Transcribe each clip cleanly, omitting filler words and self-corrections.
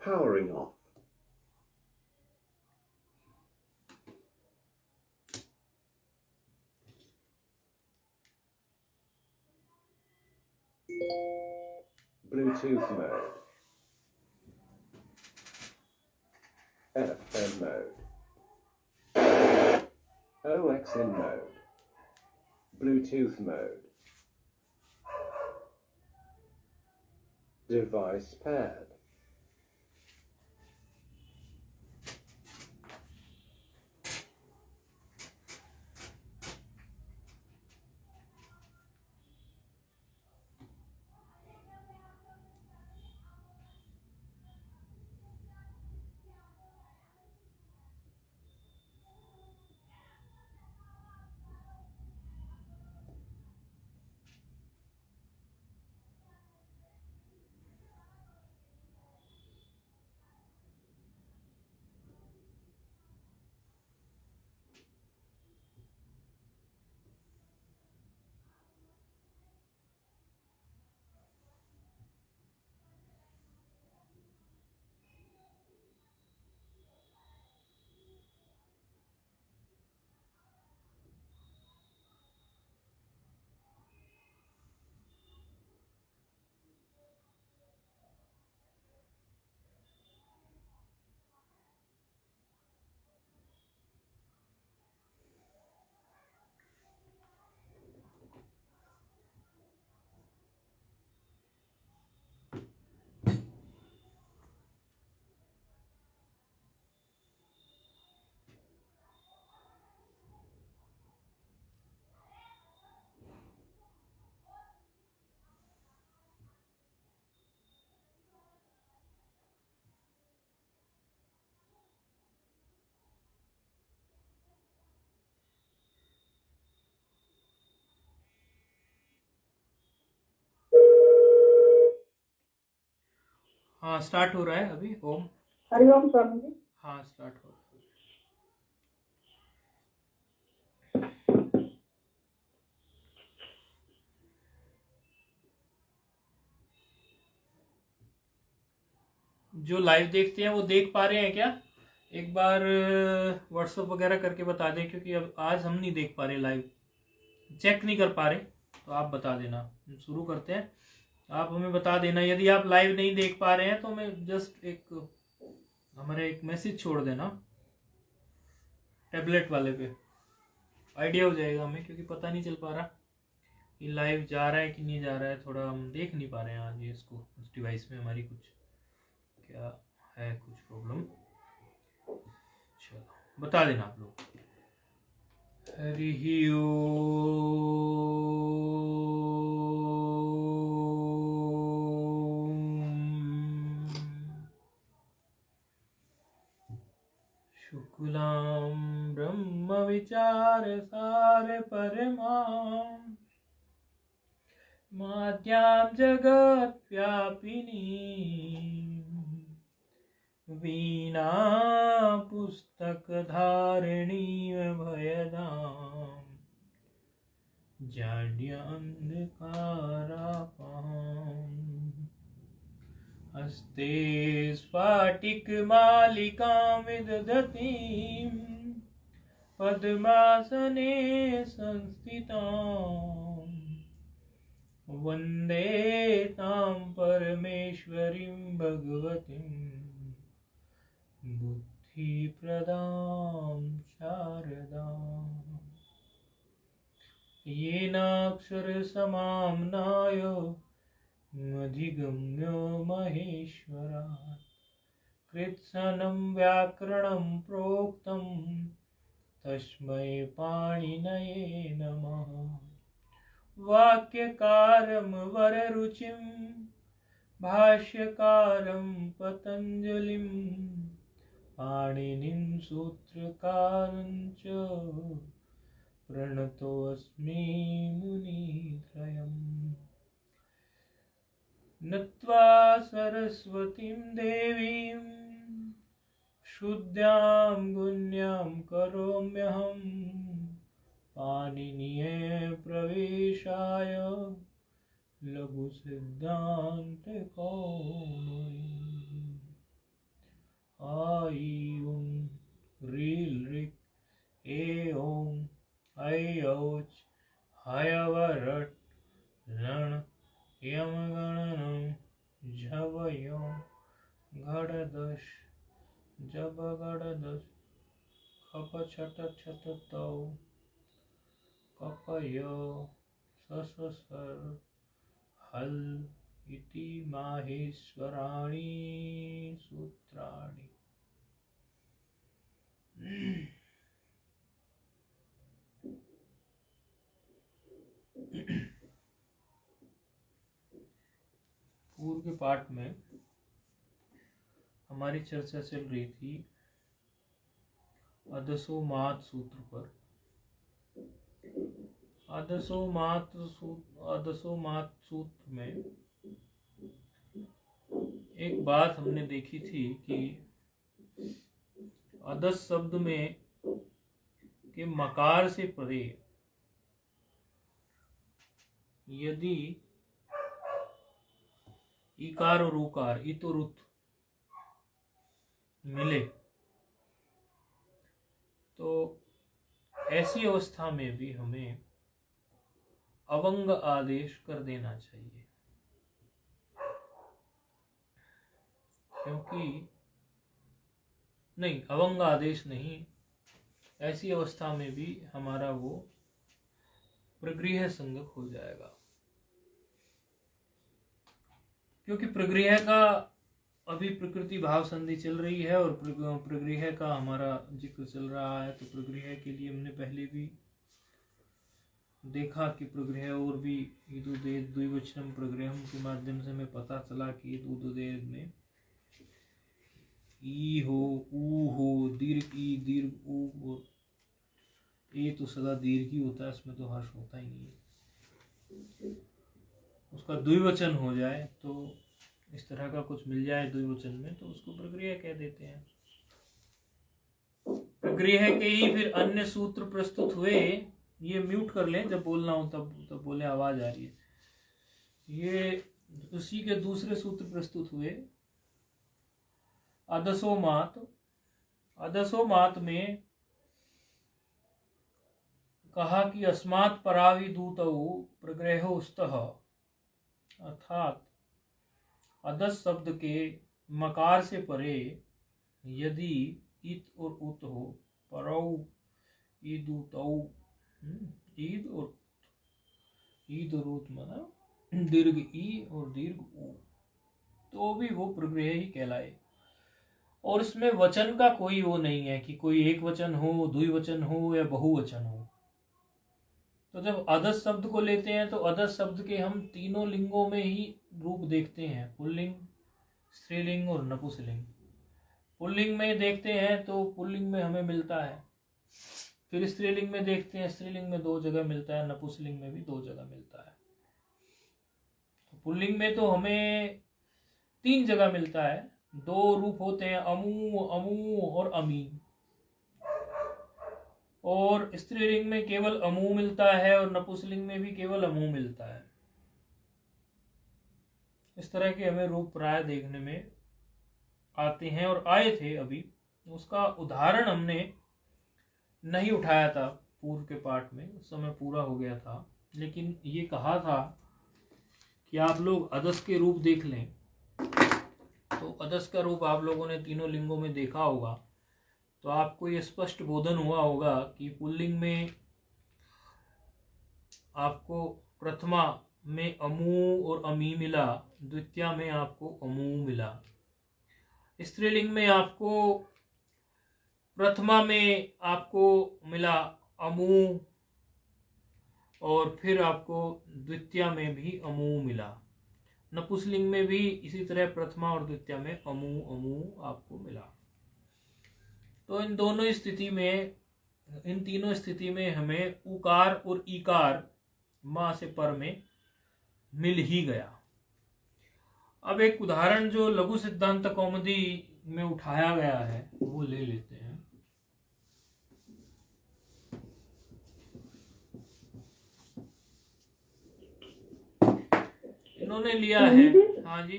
Powering off. Bluetooth mode. FM mode. OXN mode. Bluetooth mode. Device paired. हाँ start हो रहा है अभी। ओम हरिओम स्वामी जी। हाँ स्टार्ट हो रहा है। जो लाइव देखते हैं वो देख पा रहे हैं क्या? एक बार व्हाट्सअप वगैरह करके बता दें, क्योंकि अब आज हम नहीं देख पा रहे, लाइव चेक नहीं कर पा रहे, तो आप बता देना। हम शुरू करते हैं, आप हमें बता देना। यदि आप लाइव नहीं देख पा रहे हैं तो हमें जस्ट हमारे एक मैसेज छोड़ देना टैबलेट वाले पे, आइडिया हो जाएगा हमें, क्योंकि पता नहीं चल पा रहा ये लाइव जा रहा है कि नहीं जा रहा है। थोड़ा हम देख नहीं पा रहे हैं आज ये इसको, उस डिवाइस में हमारी कुछ क्या है, कुछ प्रॉब्लम। चलो बता देना आप लोग। हरि ओम। शुक्लां ब्रह्म विचार सार परमां माद्यां जगत् व्यापिनी वीणा पुस्तकधारिणी भयदां जाड्यान्धकारापहाम् हस्ते स्फाटिकमालिकां विदधतीं पद्मासने संस्थितां वन्दे तां परमेश्वरीं भगवतीं बुद्धिप्रदां शारदाम् येनाक्षरसमाम्नाय अधिगम्यो महेश्वरात् कृत्स्नं व्याकरणं प्रोक्तं तस्मै पाणिनये नमः। वाक्यकारं वररुचिं भाष्यकारं पतञ्जलिं पाणिनिं सूत्रकारं च प्रणतोऽस्मि मुनित्रयम्। नत्वा सरस्वतीं देवीं शुद्धां गुण्यां करोम्यहं पाणिनीये प्रवेशाय लघुसिद्धान्तकौमुदी। आई उन रील रिक ए ओम ऐ औच हयवरट रण यम गणनम झव योम घड़दश जब गड़दश कप छट छट तौ कपयो सससर हल इति माहेश्वराणि सूत्राणि। पूर्व के पाठ में हमारी चर्चा चल रही थी अदसोमात सूत्र पर। अदसोमात सूत्र में एक बात हमने देखी थी कि अदस शब्द में के मकार से परे यदि इकार और उकार इत और उत मिले तो ऐसी अवस्था में भी हमें अवंग आदेश कर देना चाहिए, क्योंकि नहीं, अवंग आदेश नहीं, ऐसी अवस्था में भी हमारा वो प्रगृह संगक हो जाएगा, क्योंकि प्रगृह का अभी प्रकृति भाव संधि चल रही है और प्रगृह का हमारा जिक्र चल रहा है। तो प्रगृह के लिए हमने पहले भी देखा कि प्रगृह और भी ईदुदेद द्विवचनम प्रगृहम के माध्यम से हमें पता चला कि ईदुदेद में ई हो, ऊ हो, दीर्घ ई, दीर्घ ऊ, और ए तो सदा दीर्घ ही होता है, इसमें तो हर्ष होता ही नहीं है। उसका द्विवचन हो जाए तो इस तरह का कुछ मिल जाए द्विवचन में तो उसको प्रगृह कह देते हैं। प्रगृह के ही फिर अन्य सूत्र प्रस्तुत हुए। ये म्यूट कर लें, जब बोलना हो तब बोले, आवाज आ रही है। ये उसी के दूसरे सूत्र प्रस्तुत हुए अदसोमात। अदसोमात में कहा कि अस्मात् पराविदूतौ प्रगृहोस्तः, अर्थात अदस शब्द के मकार से परे यदि इत और उत हो, परौ ईदुतौ, ईद और ईद और उत माना दीर्घ ई और दीर्घ ऊ, तो भी वो प्रगृह ही कहलाए। और इसमें वचन का कोई वो नहीं है कि कोई एक वचन हो, द्विवचन हो या बहुवचन हो। तो जब अदस शब्द को लेते हैं तो अदस शब्द के हम तीनों लिंगों में ही रूप देखते हैं, पुल्लिंग, स्त्रीलिंग और नपुंसकलिंग। पुल्लिंग में देखते हैं तो पुल्लिंग में हमें मिलता है, फिर स्त्रीलिंग में देखते हैं, स्त्रीलिंग में 2 जगह मिलता है, नपुंसकलिंग में भी 2 जगह मिलता है। तो पुल्लिंग में तो हमें 3 जगह मिलता है, 2 रूप होते हैं, अमू, अमू और अमी। और स्त्रीलिंग में केवल अमू मिलता है और नपुंसकलिंग में भी केवल अमू मिलता है। इस तरह के हमें रूप प्राय देखने में आते हैं और आए थे। अभी उसका उदाहरण हमने नहीं उठाया था पूर्व के पाठ में, उस समय पूरा हो गया था, लेकिन ये कहा था कि आप लोग अदस के रूप देख लें। तो अदस का रूप आप लोगों ने तीनों लिंगों में देखा होगा, तो आपको ये स्पष्ट बोधन हुआ होगा कि पुल्लिंग में आपको प्रथमा में अमू और अमी मिला, द्वितीया में आपको अमू मिला। स्त्रीलिंग में आपको प्रथमा में आपको मिला अमू और फिर आपको द्वितीया में भी अमू मिला। नपुंसकलिंग में भी इसी तरह प्रथमा और द्वितीया में अमू अमू आपको मिला। तो इन तीनों स्थिति में हमें उकार और ईकार मां से पर में मिल ही गया। अब एक उदाहरण जो लघु सिद्धांत कौमुदी में उठाया गया है वो ले लेते हैं। इन्होंने लिया है, हाँ जी,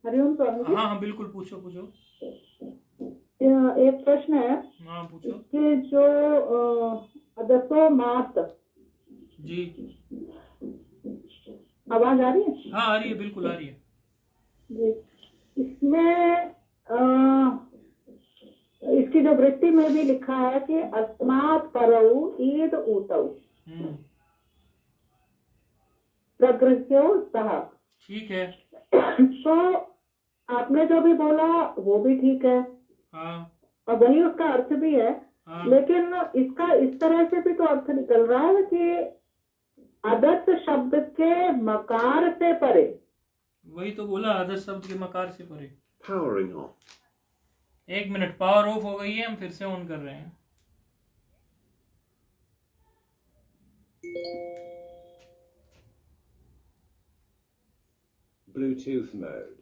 हरिओम स्वामी जी। हाँ हाँ बिल्कुल, पूछो पूछो। एक प्रश्न है हाँ पूछो कि जो अदसो मात, जी। आवाज आ रही है हाँ आ रही है, बिल्कुल आ रही है। जी? इसमें इसकी जो वृत्ति में भी लिखा है कि अस्मात् परौ ईद ऊतौ प्रगृह्यो सह। ठीक है। तो आपने जो भी बोला वो भी ठीक है हाँ और वही उसका अर्थ भी है, हाँ लेकिन इसका इस तरह से भी तो अर्थ निकल रहा है कि अदत्त शब्द के मकार से परे। वही तो बोला, आदर्श शब्द के मकार से परे। Powering off. 1 minute, power of हो गई है, हम फिर से ऑन कर रहे हैं। Bluetooth mode.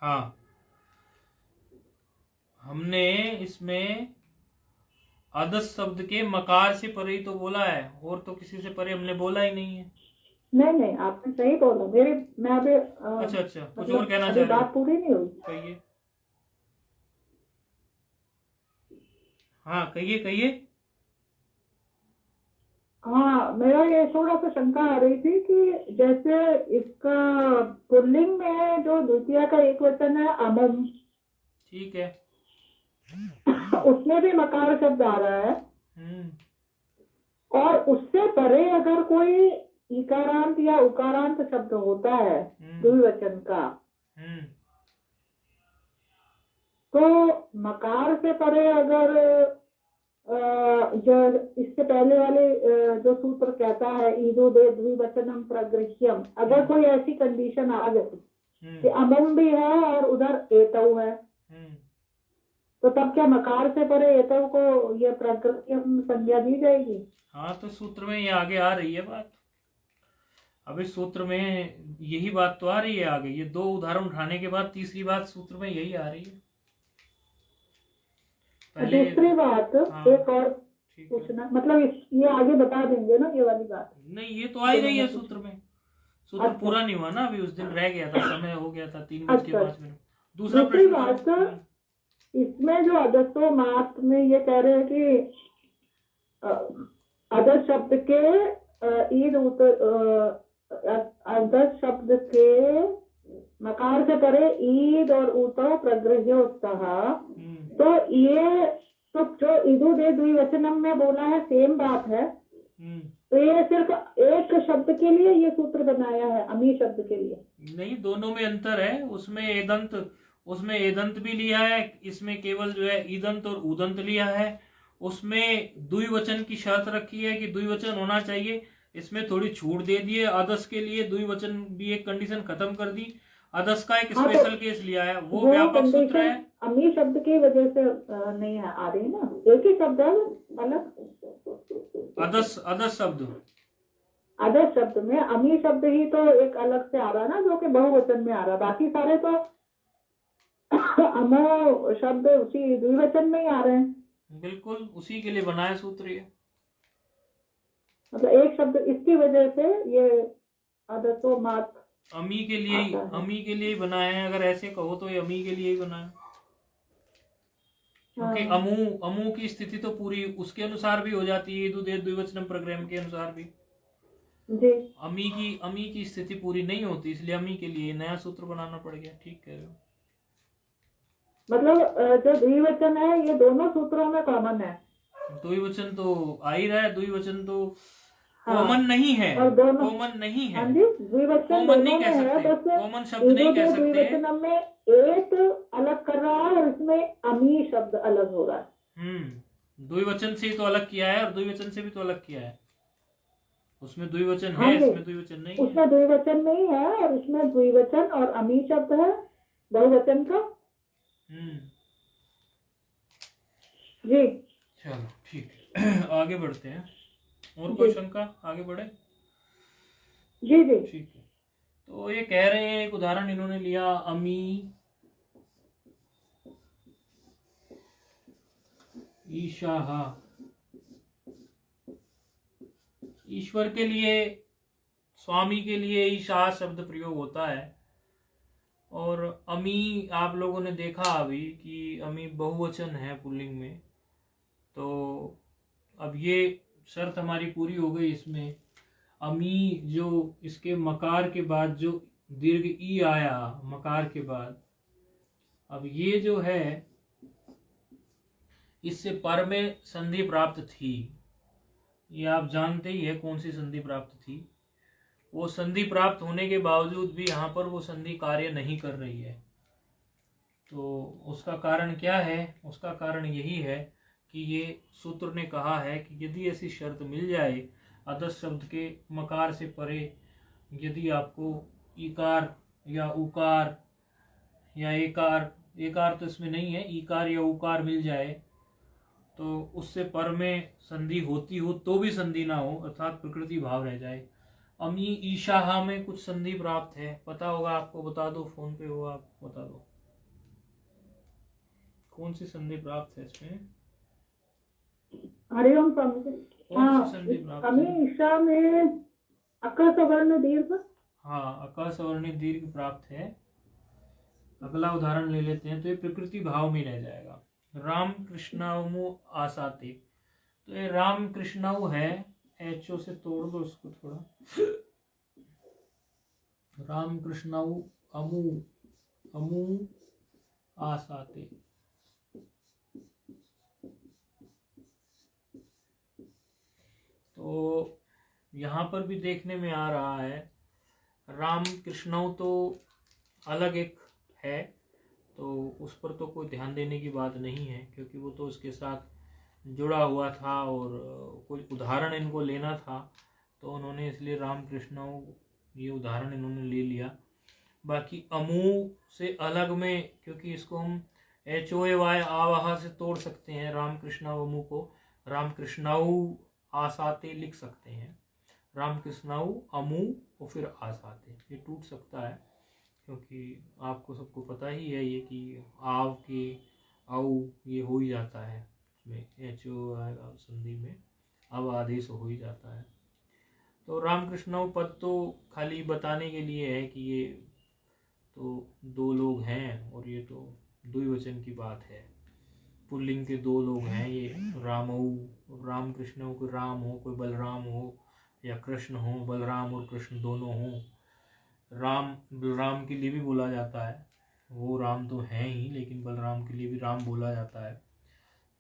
हाँ, हमने इसमें आदर्श शब्द के मकार से परे ही तो बोला है, और तो किसी से परे हमने बोला ही नहीं है। नहीं नहीं, आपने सही बोला। मैं अभी अच्छा अच्छा, कुछ और कहना अभी चाह रहे हो? बात पूरी नहीं हुई। कहिए। हाँ कहिए कहिए। हाँ, मेरा ये थोड़ा सा शंका आ रही थी कि जैसे इसका पुल्लिंग में जो द्वितीय का एक वचन है अमम, ठीक है। उसमें भी मकार शब्द आ रहा है, और उससे परे अगर कोई इकारांत या उकारांत शब्द होता है द्विवचन का, तो मकार से परे अगर जो इससे पहले वाले जो सूत्र कहता है ईदो दे द्विवचनम प्रगृह्यम, अगर कोई ऐसी कंडीशन आ गई कि अमम भी है और उधर एतव है, तो तब क्या मकार से परे एतव को ये प्रगृह्यम संज्ञा दी जाएगी? हाँ, तो सूत्र में ये आगे आ रही है बात। अब इस सूत्र में यही बात तो आ रही है आगे। ये 2 उदाहरण उठाने के बाद तीसरी बात सूत्र में यही आ रही है। पहले दूसरी बात हाँ, एक और पूछना, मतलब ये आगे बता देंगे ना ये वाली बात? नहीं, ये तो आ ही रही है सूत्र में। सूत्र अच्छा। पूरा नहीं हुआ ना, अभी उस दिन रह गया था, समय हो गया था 3:05। अच्छा। दूसरा दूसरी प्रश्न बात, इसमें जो अदसो मात में ये कह रहे हैं कि अदस शब्द के ईद अदस शब्द के मकार से परे ईद और उतो प्रगृह्य उत्साह, तो ये तो जो ईदु दे द्विवचनम में बोला है सेम बात है, तो ये सिर्फ एक शब्द के लिए ये सूत्र बनाया है, अमी शब्द के लिए नहीं, दोनों में अंतर है। उसमें एदंत भी लिया है, इसमें केवल जो है ईदंत और उदंत लिया है। उसमें द्विवचन की शर्त रखी है कि द्विवचन होना चाहिए, इसमें थोड़ी छूट दे दी है। आदर्श के लिए द्विवचन भी एक कंडीशन खत्म कर दी। आदर्श का एक स्पेशल केस लिया है, वो व्यापक सूत्र है। अमी शब्द की वजह से नहीं आ रही ना, एक ही शब्द है अलग। आदर्श शब्द में अमी शब्द ही तो एक अलग से आ रहा है ना, जो कि बहुवचन में आ रहा है। बाकी सारे तो अमो शब्द उसी द्विवचन में ही आ रहे हैं। बिल्कुल उसी के लिए बनाया सूत्र ये। मतलब एक शब्द इसकी वजह से ये अदसो मात अमी के लिए ही बनाया है। अगर ऐसे कहो तो ये अमी के लिए ही बना है, क्योंकि अमू की स्थिति तो पूरी उसके अनुसार भी हो जाती है, द्विवचनम प्रग्रह के अनुसार भी जी। अमी की स्थिति पूरी नहीं होती, इसलिए अमी के लिए नया सूत्र बनाना पड़ गया। ठीक कह रहे हो। मतलब जो द्विवचन है ये दोनों सूत्रों में कॉमन है। द्विवचन तो आ ही रहा है, द्विवचन तो कॉमन नहीं है, कॉमन नहीं है, द्विवचन कॉमन नहीं कह है, सकते, कॉमन शब्द नहीं कह सकते। द्विवचन में एक अलग कर रहा है और इसमें अमी शब्द अलग हो रहा है। द्विवचन से ही तो अलग किया है और द्विवचन से भी तो अलग किया है। उसमें द्विवचन है, इसमें द्विवचन नहीं है। उसमें द्विवचन नहीं है और इसमें द्विवचन और अमी शब्द है बहुवचन का। जी चलो ठीक है, आगे बढ़ते हैं। और कोई शंका? आगे बढ़े। जी जी ठीक है। तो ये कह रहे हैं, एक उदाहरण इन्होंने लिया, अमी ईशाहा। ईश्वर के लिए, स्वामी के लिए ईशा शब्द प्रयोग होता है, और अमी आप लोगों ने देखा अभी कि अमी बहुवचन है पुल्लिंग में, तो अब ये शर्त हमारी पूरी हो गई इसमें। अमी जो इसके मकार के बाद जो दीर्घ ई आया मकार के बाद, अब ये जो है इससे पर में संधि प्राप्त थी। ये आप जानते ही है कौन सी संधि प्राप्त थी। वो संधि प्राप्त होने के बावजूद भी यहाँ पर वो संधि कार्य नहीं कर रही है। तो उसका कारण क्या है? उसका कारण यही है कि ये सूत्र ने कहा है कि यदि ऐसी शर्त मिल जाए अदस शब्द के मकार से परे, यदि आपको इकार या उकार या एकार तो इसमें नहीं है, इकार या उकार मिल जाए तो उससे पर में संधि होती हो तो भी संधि ना हो, अर्थात प्रकृति भाव रह जाए। अमी ईशाहा में कुछ संधि प्राप्त है, पता होगा आपको, बता दो, फोन पे हो आप बता दो कौन सी संधि प्राप्त है इसमें। हरिओम स्वामी जी। कौन सी संधि प्राप्त अमी है? ईशा में अका सवर्ण दीर्घ। हाँ, अका सवर्णित दीर्घ प्राप्त है। अगला उदाहरण ले लेते हैं, तो ये प्रकृति भाव में रह जाएगा। राम कृष्णाऊ आसाते, तो ये राम कृष्णाऊ है, एचओ से तोड़ दो उसको थोड़ा। राम कृष्णाऊ अमू अमू आसाते, तो यहाँ पर भी देखने में आ रहा है राम कृष्णाऊ तो अलग एक है, तो उस पर तो कोई ध्यान देने की बात नहीं है, क्योंकि वो तो उसके साथ जुड़ा हुआ था और कोई उदाहरण इनको लेना था, तो उन्होंने इसलिए राम कृष्णाऊ ये उदाहरण इन्होंने ले लिया। बाकी अमू से अलग में, क्योंकि इसको हम HOAY आवाहा से तोड़ सकते हैं, राम कृष्णाऊ अमू को राम कृष्णाऊ आसाते लिख सकते हैं। राम कृष्णाऊ अमू और फिर आसाते, ये टूट सकता है, क्योंकि आपको सबको पता ही है ये कि आव के आऊ ये हो ही जाता है, इसमें HO संधि में अब आदेश हो ही जाता है। तो रामकृष्णाऊ पद तो खाली बताने के लिए है कि ये तो दो लोग हैं और ये तो द्विवचन की बात है, पुल्लिंग के दो लोग हैं ये, रामऊ, राम कृष्ण हो, कोई राम हो कोई बलराम हो, या कृष्ण हो, बलराम और कृष्ण दोनों हो। राम बलराम के लिए भी बोला जाता है, वो राम तो हैं ही, लेकिन बलराम के लिए भी राम बोला जाता है।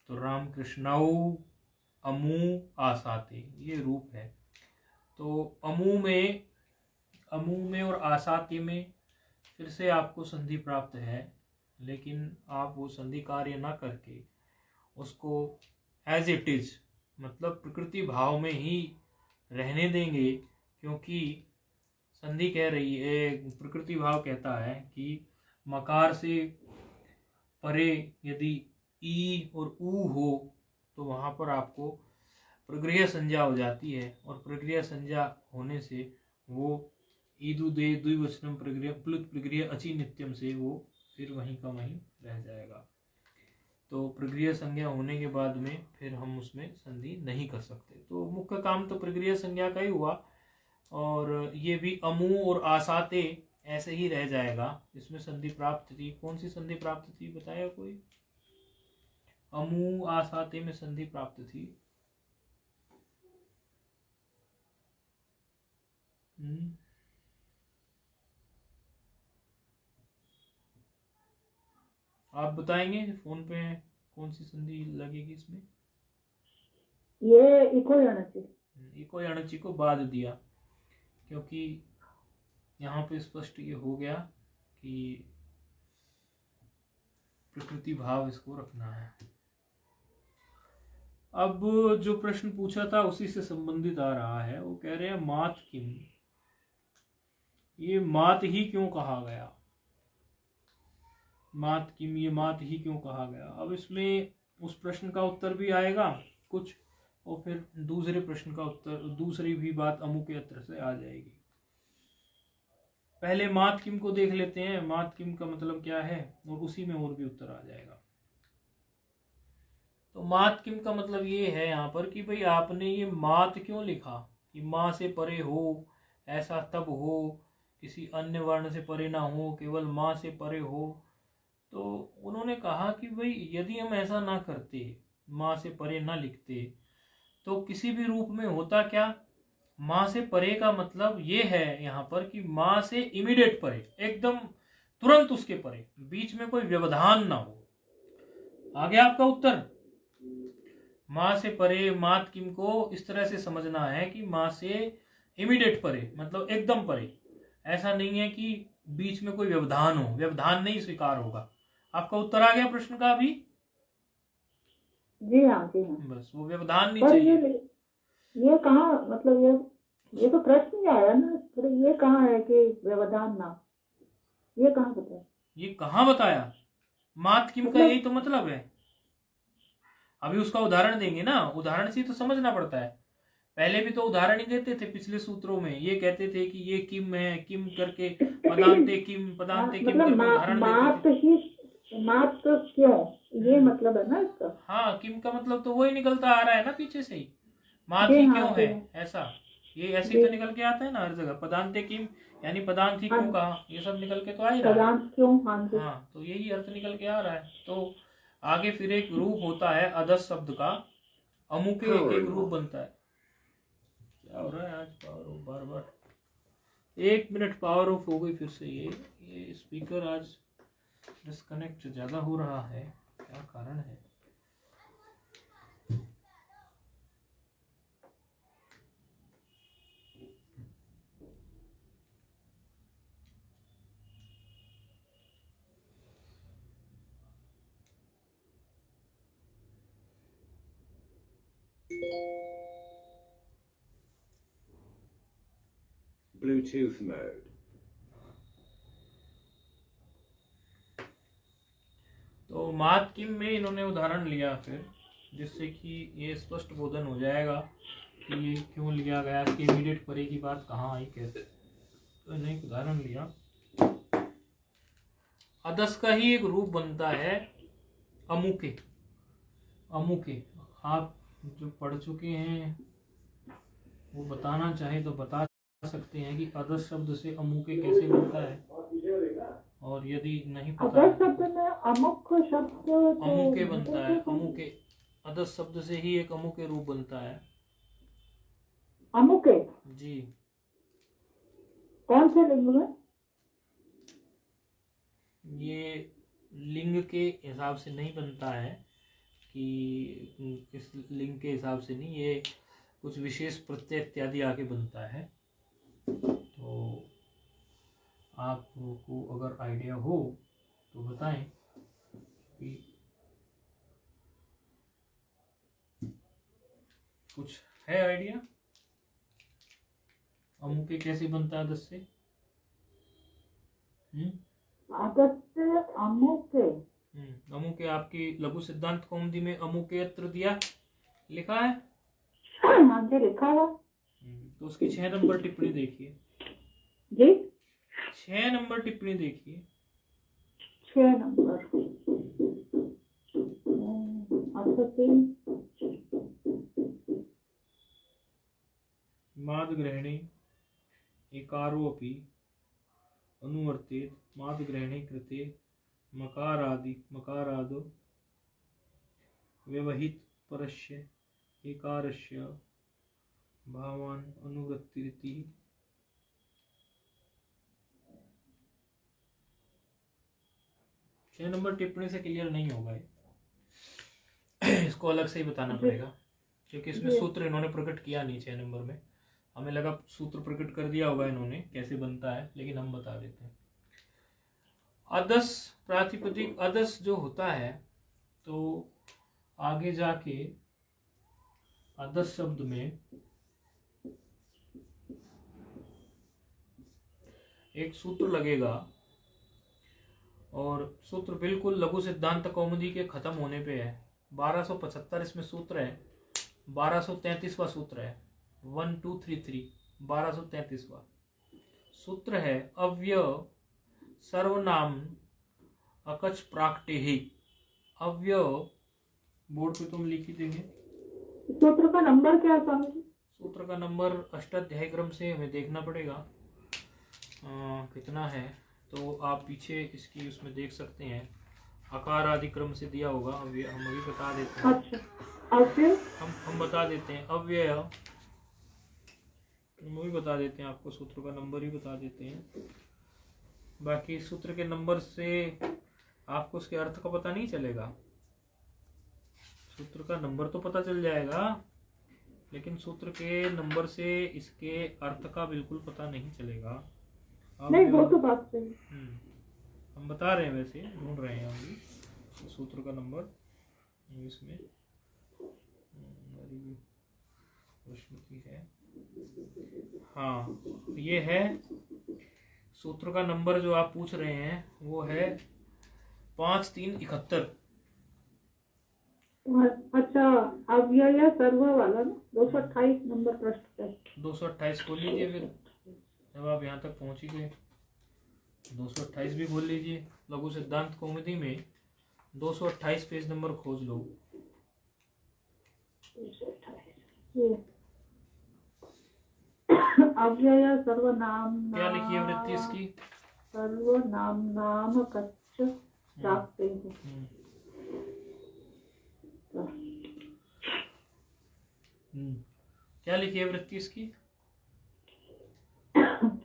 तो राम कृष्णाऊ अमू आसाते ये रूप है। तो अमू में और आसाते में फिर से आपको संधि प्राप्त है, लेकिन आप वो संधि कार्य ना करके उसको एज इट इज, मतलब प्रकृति भाव में ही रहने देंगे, क्योंकि संधि कह रही है, प्रकृति भाव कहता है कि मकार से परे यदि ई और ऊ हो तो वहाँ पर आपको प्रगृह्य संज्ञा हो जाती है, और प्रगृह्य संज्ञा होने से वो ईदु दे द्विवचनम प्रगृह्य प्लुत प्रगृह्य अचि नित्यम से वो फिर वहीं का वहीं रह जाएगा। तो प्रगृह्य संज्ञा होने के बाद में फिर हम उसमें संधि नहीं कर सकते। तो मुख्य काम तो प्रगृह्य संज्ञा का ही हुआ, और ये भी अमू और आसाते ऐसे ही रह जाएगा। इसमें संधि प्राप्त थी, कौन सी संधि प्राप्त थी बताया कोई? अमू आसाते में संधि प्राप्त थी। आप बताएंगे फोन पे कौन सी संधि लगेगी इसमें? ये इको अणचि को बाद दिया, क्योंकि यहाँ पे स्पष्ट ये हो गया कि प्रकृति भाव इसको रखना है। अब जो प्रश्न पूछा था उसी से संबंधित आ रहा है, वो कह रहे हैं मात किम, ये मात ही क्यों कहा गया? मात किम, ये मात ही क्यों कहा गया? अब इसमें उस प्रश्न का उत्तर भी आएगा कुछ, और फिर दूसरे प्रश्न का उत्तर, दूसरी भी बात अमु के उत्तर से आ जाएगी। पहले मात किम को देख लेते हैं, मात किम का मतलब क्या है, और उसी में और भी उत्तर आ जाएगा। तो मात किम का मतलब ये है यहाँ पर कि भाई आपने ये मात क्यों लिखा, कि माँ से परे हो, ऐसा तब हो किसी अन्य वर्ण से परे ना हो, केवल माँ से परे हो। तो उन्होंने कहा कि भाई यदि हम ऐसा ना करते, माँ से परे ना लिखते, तो किसी भी रूप में होता क्या, माँ से परे का मतलब ये है यहाँ पर कि माँ से इमीडिएट परे, एकदम तुरंत उसके परे, बीच में कोई व्यवधान ना हो। आगे आपका उत्तर, माँ से परे मात किम को इस तरह से समझना है कि माँ से इमीडिएट परे मतलब एकदम परे, ऐसा नहीं है कि बीच में कोई व्यवधान हो, व्यवधान नहीं स्वीकार होगा। आपका उत्तर आ गया प्रश्न का अभी? जी हाँ, जी हाँ। बस वो व्यवधान नहीं पर चाहिए। ये कहाँ, मतलब ये तो प्रश्न ही आया ना, फिर ये कहाँ है कि व्यवधान ना, ये कहाँ बताया? ये कहाँ बताया? मात किम का यही तो मतलब है। अभी उसका उदाहरण देंगे ना, उदाहरण से तो समझना पड़ता है। पहले भी तो उदाहरण ही देते थे पिछले सूत्रों में, ये कहते थे कि ये किम है, किम करके पदांते किम मतलब करके उदाहरण मात देते थे। ही, मात क्यों, ये मतलब है ना इसका। हाँ, किम का मतलब तो वही निकलता आ रहा है ना पीछे से ही, मात जी ही हाँ, क्यों जी है, हाँ, ऐसा ये ऐसे ही तो निकल के आता है ना हर जगह, पदांते किम यानी पदांत ही क्यों कहा, ये सब निकल के तो आ ही रहा है। पदांत क्यों, हाँ जी। हाँ, तो यही अर्थ निकल के आ रहा है। तो आगे फिर एक रूप होता है अदस शब्द का, अमुके एक एक रूप बनता है। क्या हो रहा है आज, power of bar bar, 1 minute power of हो गई फिर से। ये स्पीकर आज डिस्कनेक्ट ज्यादा हो रहा है, क्या कारण है? Bluetooth mode. तो मात किम में इन्होंने उदाहरण लिया फिर, जिससे कि ये स्पष्ट बोधन हो जाएगा कि ये क्यों लिया गया, इसके इमीडिएट परे की बात कहाँ आई, कैसे। तो इन्होंने एक उदाहरण लिया, अदस का ही एक रूप बनता है अमुके। अमुके आप जो पढ़ चुके हैं वो बताना चाहे तो बता सकते हैं कि अदस शब्द से अमुके कैसे बनता है, और यदि नहीं पता अदस शब्द में अमुक शब्द अमुके बनता है। अमुके अदस शब्द से ही एक अमुके रूप बनता है। अमुके जी, कौन से लिंग में? ये लिंग के हिसाब से नहीं बनता है कि इस लिंग के हिसाब से नहीं, ये कुछ विशेष प्रत्यय इत्यादि आके बनता है। तो आपको अगर आइडिया हो तो बताएं कि कुछ है आइडिया अमुके कैसे बनता है अदस से? अदस से अमुके, अमुके आपकी लघु सिद्धांत कौमुदी में अमुके यत्र दिया लिखा है। हाँ जी, लिखा है। तो उसकी 6 नंबर टिप्पणी देखिए जी, 6 नंबर टिप्पणी देखिए। 6 नंबर। अच्छा, माद ग्रहणे एकारोपि अनुवर्तेत माद ग्रहणे कृते मकारादो व्यवहित परस्य एकारस्य भावान अनुवृत्तिरिति। छह नंबर टिप्पणी से क्लियर नहीं होगा ये, इसको अलग से ही बताना पड़ेगा, क्योंकि इसमें सूत्र इन्होंने प्रकट किया नहीं 6 नंबर में। हमें लगा सूत्र प्रकट कर दिया होगा इन्होंने कैसे बनता है, लेकिन हम बता देते हैं। अदस प्रातिपदिक अदस जो होता है, तो आगे जाके अदस शब्द में एक सूत्र लगेगा, और सूत्र बिल्कुल लघु सिद्धांत कौमुदी के खत्म होने पे है। 1275 इसमें सूत्र है, 1233वां सूत्र है, 1233 1233वां सूत्र है। अव्यय सर्वनाम अकच प्राक्टे ही। अव्यय बोर्ड पे तुम लिख ही देंगे। सूत्र का नंबर क्या है स्वामी जी? सूत्र का नंबर अष्टाध्याय क्रम से हमें देखना पड़ेगा। कितना है तो आप पीछे इसकी उसमें देख सकते हैं, आकार आदि क्रम से दिया होगा। हम अभी बता देते हैं। अच्छा, और फिर हम बता देते हैं अव्यय, हम भी बता देते हैं आपको, सूत्र का नंबर ही बता देते हैं। बाकी सूत्र के नंबर से आपको उसके अर्थ का पता नहीं चलेगा। सूत्र का नंबर तो पता चल जाएगा, लेकिन सूत्र के नंबर से इसके अर्थ का बिल्कुल पता नहीं चलेगा। नहीं, वो तो बात सही है। हम बता रहे हैं, वैसे ढूंढ रहे हैं अभी सूत्र का नंबर इसमें। प्रश्न है, हाँ ये है सूत्र का नंबर जो आप पूछ रहे हैं वो है 5371। अच्छा, अव्यय सर्व वाला ना 228 नंबर प्रश्न है। 228 खोल लीजिए फिर, जब आप यहाँ तक पहुंच ही गए 228 भी खोल लीजिए। लघु सिद्धांत कौमुदी में 228 पेज नंबर खोज लो। अव्यय सर्वनाम, क्या लिखी है वृत्ति इसकी? सर्वनाम नाम कच्च प्राप्ते हैं। क्या लिखी है वृत्ति इसकी?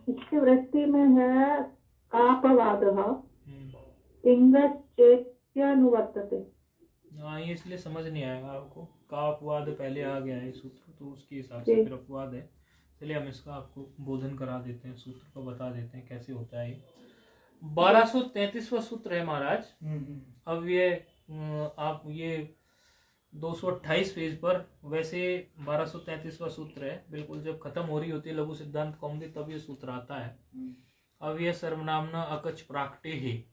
इसकी वृत्ति में है कापवाद चेत्यानुवर्तते। हाँ, ये इसलिए समझ नहीं आएगा आपको, का अपवाद पहले आ गया है सूत्र, तो उसके हिसाब से फिर अपवाद है। चलिए हम इसका आपको बोधन करा देते हैं, सूत्र को बता देते हैं कैसे होता है। 1233वां सूत्र है महाराज। अब ये आप ये 228 पेज पर, वैसे 1233वां सूत्र है। बिल्कुल जब खत्म हो रही होती है लघु सिद्धांत कौमुदी तब ये सूत्र आता है। अब यह सर्वनामना अकच प्राकटे है,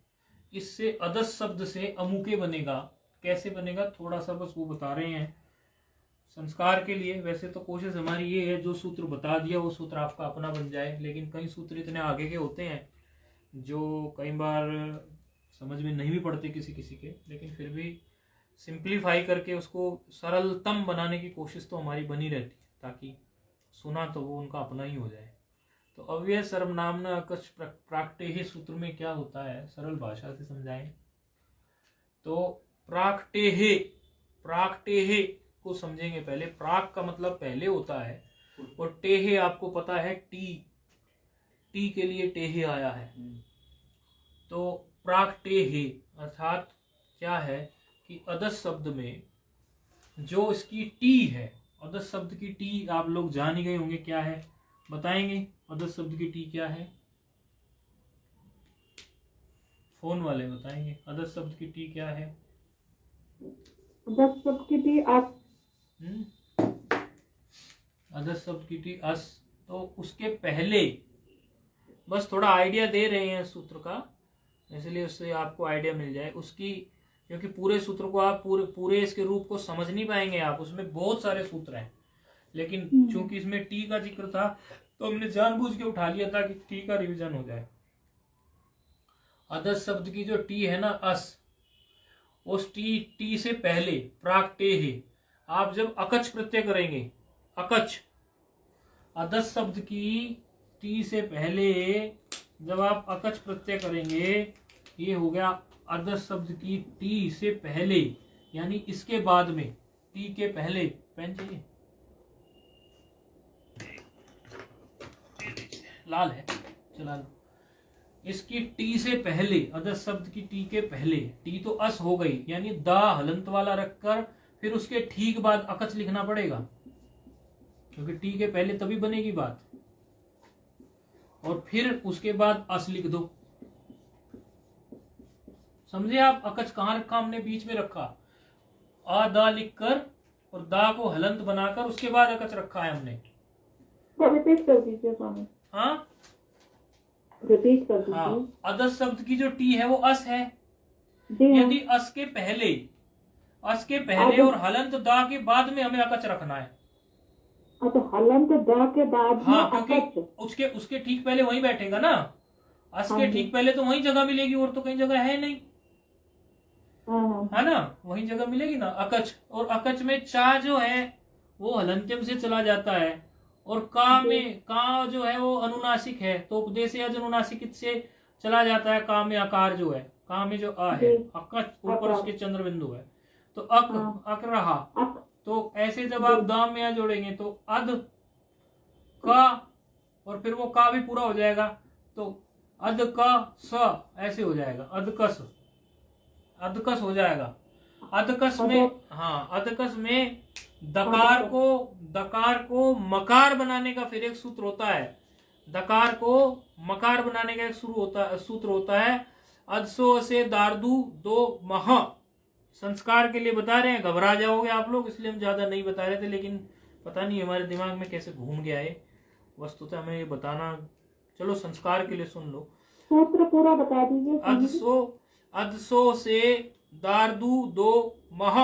इससे अदस शब्द से अमुके बनेगा। कैसे बनेगा थोड़ा सा बस वो बता रहे हैं संस्कार के लिए। वैसे तो कोशिश हमारी ये है जो सूत्र बता दिया वो सूत्र आपका अपना बन जाए, लेकिन कई सूत्र इतने आगे के होते हैं जो कई बार समझ में नहीं भी पड़ते किसी किसी के, लेकिन फिर भी सिंप्लीफाई करके उसको सरलतम बनाने की कोशिश तो हमारी बनी रहती है, ताकि सुना तो वो उनका अपना ही हो जाए। तो अव्यय सर्वनामना अकच प्राकटे ही सूत्र में क्या होता है, सरल भाषा से समझाएं तो प्राकटेहे को समझेंगे पहले। प्राक का मतलब पहले होता है, और टेहे आपको पता है टी के लिए टेहे आया है। तो प्राकटेहे अर्थात क्या है कि अदस शब्द में जो इसकी टी है, अदस शब्द की टी आप लोग जान ही गए होंगे क्या है, बताएंगे अदस शब्द की टी क्या है? फोन वाले बताएंगे अदस शब्द की टी क्या है? अदस शब्द की टी अस। अदस शब्द की टी अस। तो उसके पहले बस थोड़ा आइडिया दे रहे हैं सूत्र का, इसलिए उससे आपको आइडिया मिल जाए उसकी, क्योंकि पूरे सूत्र को आप पूरे इसके रूप को समझ नहीं पाएंगे आप, उसमें बहुत सारे सूत्र हैं। लेकिन चूंकि इसमें टी का जिक्र था तो हमने जानबूझ के उठा लिया था कि टी का रिवीजन हो जाए। अदस शब्द की जो टी है ना अस, उस टी से पहले प्राकटे है। आप जब अकच प्रत्यय करेंगे, अकच अदस शब्द की टी से पहले जब आप अकच प्रत्यय करेंगे, ये हो गया अदस शब्द की टी से पहले, यानी इसके बाद में टी के पहले। पेन चाहिए? लाल है, चला लो। इसकी टी से पहले, अदस शब्द की टी के पहले, टी तो अस हो गई, यानी दा हलंत वाला रखकर फिर उसके ठीक बाद अकच लिखना पड़ेगा, क्योंकि टी के पहले तभी बनेगी बात। और फिर उसके बाद अस लिख दो। समझे आप? अकच कहां रखा हमने? बीच में रखा, आ दा लिखकर और दा को हलंत बनाकर उसके बाद अकच रखा है हमने। रिपीट कर दीजिए स्वामी। हाँ, रिपीट कर दीजिए। हाँ, अदस शब्द की जो टी है वो अस है, यदि अस के पहले और हलंत दा के बाद में हमें अकच रखना है। तो हलंत दा के बाद हाँ, क्योंकि उसके ठीक पहले वही बैठेगा ना, अस के ठीक पहले तो वही जगह मिलेगी, और तो कहीं जगह है नहीं, है ना? वही जगह मिलेगी ना अकच। और अकच में चा जो है वो हलंत्यम से चला जाता है, और का में का जो है वो अनुनासिक है, तो उपदेश अनुनासिक से चला जाता है। का में आकार जो है, का में जो आ है, अक ऊपर उसके चंद्र बिंदु है, तो अक रहा। तो ऐसे जब आप दाम में यहाँ जोड़ेंगे तो अध का, और फिर वो का भी पूरा हो जाएगा, तो अध का स ऐसे हो जाएगा, अधकस, अधकस हो जाएगा। अधकस में, हाँ, अधकस में दकार को मकार बनाने का फिर एक सूत्र होता है। दकार को मकार बनाने का एक सूत्र होता है। अदसो से दार्दू दो महा। संस्कार के लिए बता रहे हैं, घबरा जाओगे आप लोग, इसलिए हम ज्यादा नहीं बता रहे थे, लेकिन पता नहीं हमारे दिमाग में कैसे घूम गया है। वस्तुतः हमें ये बताना, चलो संस्कार के लिए सुन लो। सूत्र पूरा बता दीजिए। अदसो से दार्दू दो महा।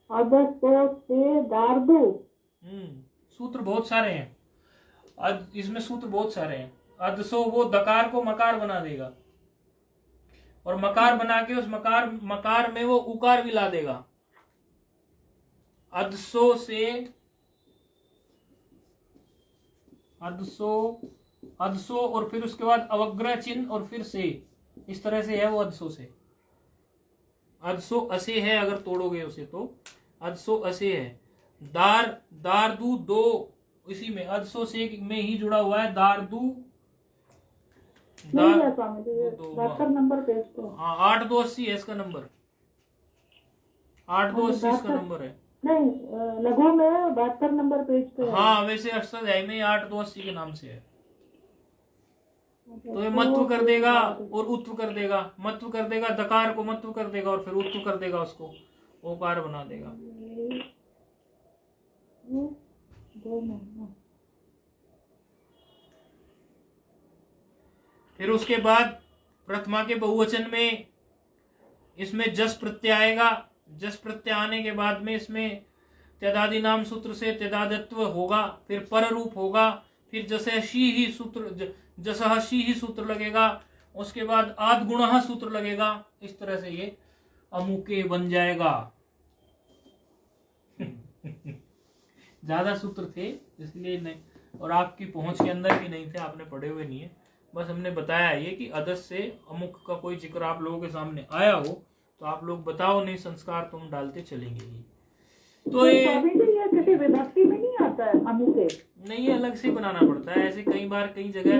अदसो से दार्दू। सूत्र बहुत सारे हैं, इसमें सूत्र बहुत सारे हैं। अदसो वो दकार को मकार बना देगा, और मकार बना के उस मकार में वो उकार भी ला देगा। अदसो से अदसो और फिर उसके बाद अवग्रह चिन्ह और फिर से, इस तरह से है वो अदसो से। अदसो असे है, अगर तोड़ोगे उसे तो अदसो असे है। दारदू दो, इसी में अदसो से में ही जुड़ा हुआ है दारदू। नंबर पेज तो, हाँ, 8280 है इसका नंबर, 8280 इसका नंबर है। नहीं, लघु में 72 नंबर पेज पे। हाँ, वैसे अष्टाध्यायी में 8280 के नाम से है। तो ये मत्व कर देगा और उत्व कर देगा, मत्व कर देगा, दकार को मत्व कर देगा और फिर उत्व कर देगा, उसको ओकार बना देगा। फिर उसके बाद प्रथमा के बहुवचन में इसमें जस प्रत्यय आएगा। जस प्रत्यय आने के बाद में इसमें त्यदादि नाम सूत्र से त्यदादित्व होगा, फिर पर रूप होगा, फिर जैसे शी ही सूत्र, जसह शी ही सूत्र लगेगा, उसके बाद आद गुणः सूत्र लगेगा। इस तरह से ये अमुके बन जाएगा। ज्यादा सूत्र थे इसलिए नहीं, और आपकी पहुंच के अंदर भी नहीं थे, आपने पढ़े हुए नहीं है। बस हमने बताया ये कि अदस से अमुक का कोई जिक्र आप लोगों के सामने आया हो तो आप लोग बताओ, नहीं संस्कार तो हम डालते चलेंगे ही। तो ये किसी विभक्ति में नहीं आता है अमुके, नहीं, अलग से बनाना पड़ता है। ऐसे कई बार कई जगह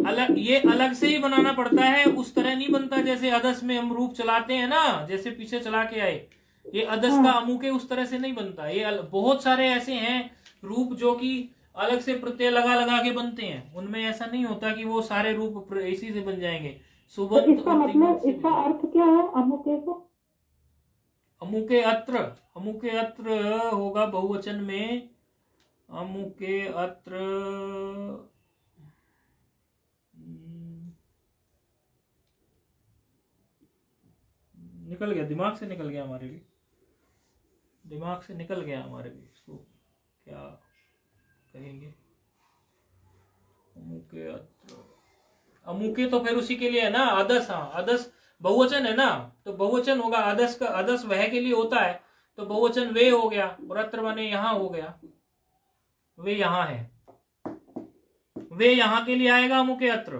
अलग, ये अलग से ही बनाना पड़ता है। उस तरह नहीं बनता जैसे अदस में हम रूप चलाते हैं ना, जैसे पीछे चला के आए, ये अदस का अमुके उस तरह से नहीं बनता। ये बहुत सारे ऐसे हैं रूप जो कि अलग से प्रत्यय लगा लगा के बनते हैं, उनमें ऐसा नहीं होता कि वो सारे रूप इसी से बन जाएंगे। सुबंत, तो इसका मतलब, इसका अर्थ क्या है अमुके को? अमुके अत्र, अमुके अत्र होगा बहुवचन में। अमुके अत्र निकल गया, दिमाग से निकल गया हमारे भी, दिमाग से निकल गया हमारे भी। इसको क्या कहेंगे? अमुके अत्र, अमुके तो फिर उसी के लिए है ना, अदस। हाँ, अदस बहुवचन है ना, तो बहुवचन होगा अदस का। अदस वह के लिए होता है, तो बहुवचन वे हो गया, और अत्र माने यहां हो गया, वे यहां है, वे यहां के लिए आएगा अमुके अत्र।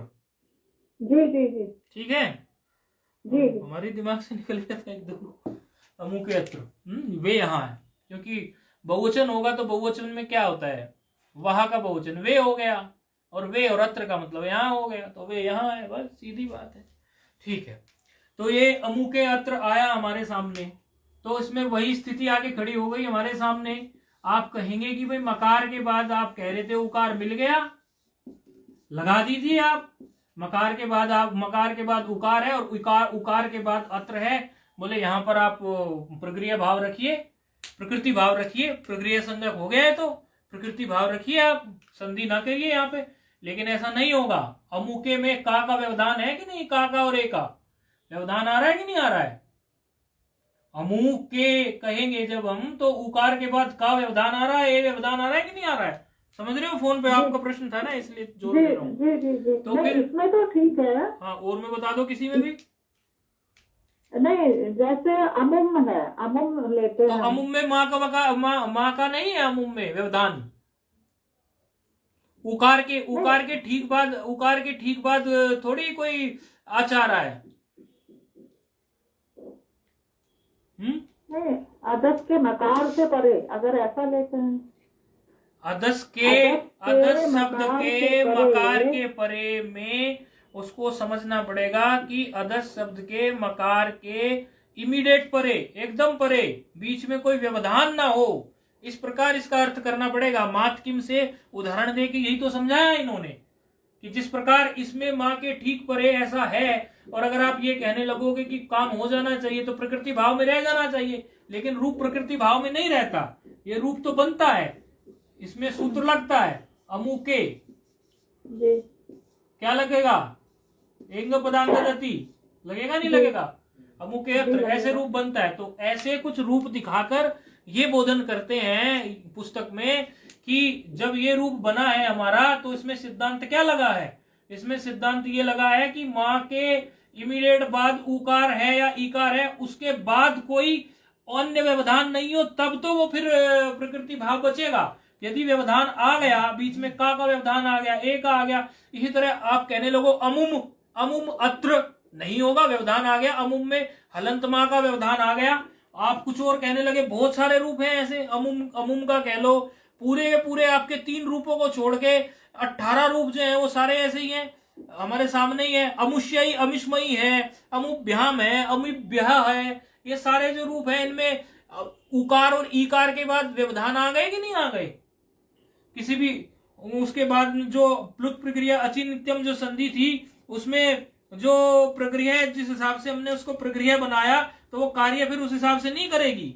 जी जी जी, ठीक है जी। हमारे दिमाग से निकल गया था एकदम। अमुके अत्र, वे यहां है, क्योंकि बहुवचन होगा तो बहुवचन में क्या होता है, वहां का बहुवचन वे हो गया, और वे और अत्र का मतलब यहां हो गया, तो वे यहां है, बस सीधी बात है। ठीक है, तो ये अमुके अत्र आया हमारे सामने, तो इसमें वही स्थिति आके खड़ी हो गई हमारे सामने। आप कहेंगे कि भाई मकार के बाद आप कह रहे थे उकार मिल गया, लगा दीजिए आप। मकार के बाद आप, मकार के बाद उकार है, और उकार के बाद अत्र है। बोले यहां पर आप प्रक्रिया भाव रखिए, प्रकृति भाव रखिए, प्रक्रिया संज्ञक हो गया है तो प्रकृति भाव रखिए, आप संधि ना करिए यहाँ पे। लेकिन ऐसा नहीं होगा। अमुके में का व्यवधान है कि नहीं, का और ए का व्यवधान आ रहा है कि नहीं आ रहा है? अमुके कहेंगे जब हम, तो उकार के बाद का व्यवधान आ रहा है, ए व्यवधान आ रहा है कि नहीं आ रहा है? समझ रहे हो? फोन पे आपका प्रश्न था ना, इसलिए जोर दे रहा हूँ। जी जी जी, तो फिर इसमें तो ठीक है। हाँ, और मैं बता दो किसी में भी नहीं, जैसे अमुम है, अमुम लेते तो हैं। अमुम में माँ का नहीं है, अमुम में व्यवधान। उकार के ठीक बाद थोड़ी कोई आचार है। नहीं, अदस के मकार से परे अगर ऐसा लेते हैं, अदस शब्द के मकार के परे में उसको समझना पड़ेगा कि अदस शब्द के मकार के इमीडिएट परे, एकदम परे, बीच में कोई व्यवधान ना हो, इस प्रकार इसका अर्थ करना पड़ेगा। मात किम से उदाहरण दे के यही तो समझाया इन्होंने कि जिस प्रकार इसमें माँ के ठीक परे ऐसा है, और अगर आप ये कहने लगोगे कि काम हो जाना चाहिए तो प्रकृति भाव में रह जाना चाहिए, लेकिन रूप प्रकृति भाव में नहीं रहता, ये रूप तो बनता है, इसमें सूत्र लगता है अमुके, क्या लगेगा, एंग पदांतरति लगेगा नहीं लगेगा, अमुके ऐसे रूप बनता है। तो ऐसे कुछ रूप दिखाकर ये बोधन करते हैं पुस्तक में कि जब ये रूप बना है हमारा तो इसमें सिद्धांत क्या लगा है, इसमें सिद्धांत ये लगा है कि माँ के इमीडिएट बाद उकार है या इकार है, उसके बाद कोई अन्य व्यवधान नहीं हो, तब तो वो फिर प्रकृति भाव बचेगा। यदि व्यवधान आ गया, बीच में का व्यवधान आ गया, ए का आ गया, इसी तरह आप कहने लगो अमुम अत्र नहीं होगा, व्यवधान आ गया, अमुम में हलंत माँ का व्यवधान आ गया, आप कुछ और कहने लगे, बहुत सारे रूप हैं ऐसे, अमुम का कह लो, पूरे के पूरे आपके 3 रूपों को छोड़ के 18 रूप जो है वो सारे ऐसे ही हैं, हमारे सामने ही है। अमुष्यई अमिष्मयी है, अमुभ्याम है, अमुभ्यः है, ये सारे जो रूप हैं इनमें उकार और ईकार के बाद व्यवधान आ गए कि नहीं आ गए किसी भी। उसके बाद जो प्लुत प्रक्रिया अचिनित्यम जो संधि थी उसमें जो प्रक्रिया जिस हिसाब से हमने उसको प्रक्रिया बनाया तो वो कार्य फिर उस हिसाब से नहीं करेगी,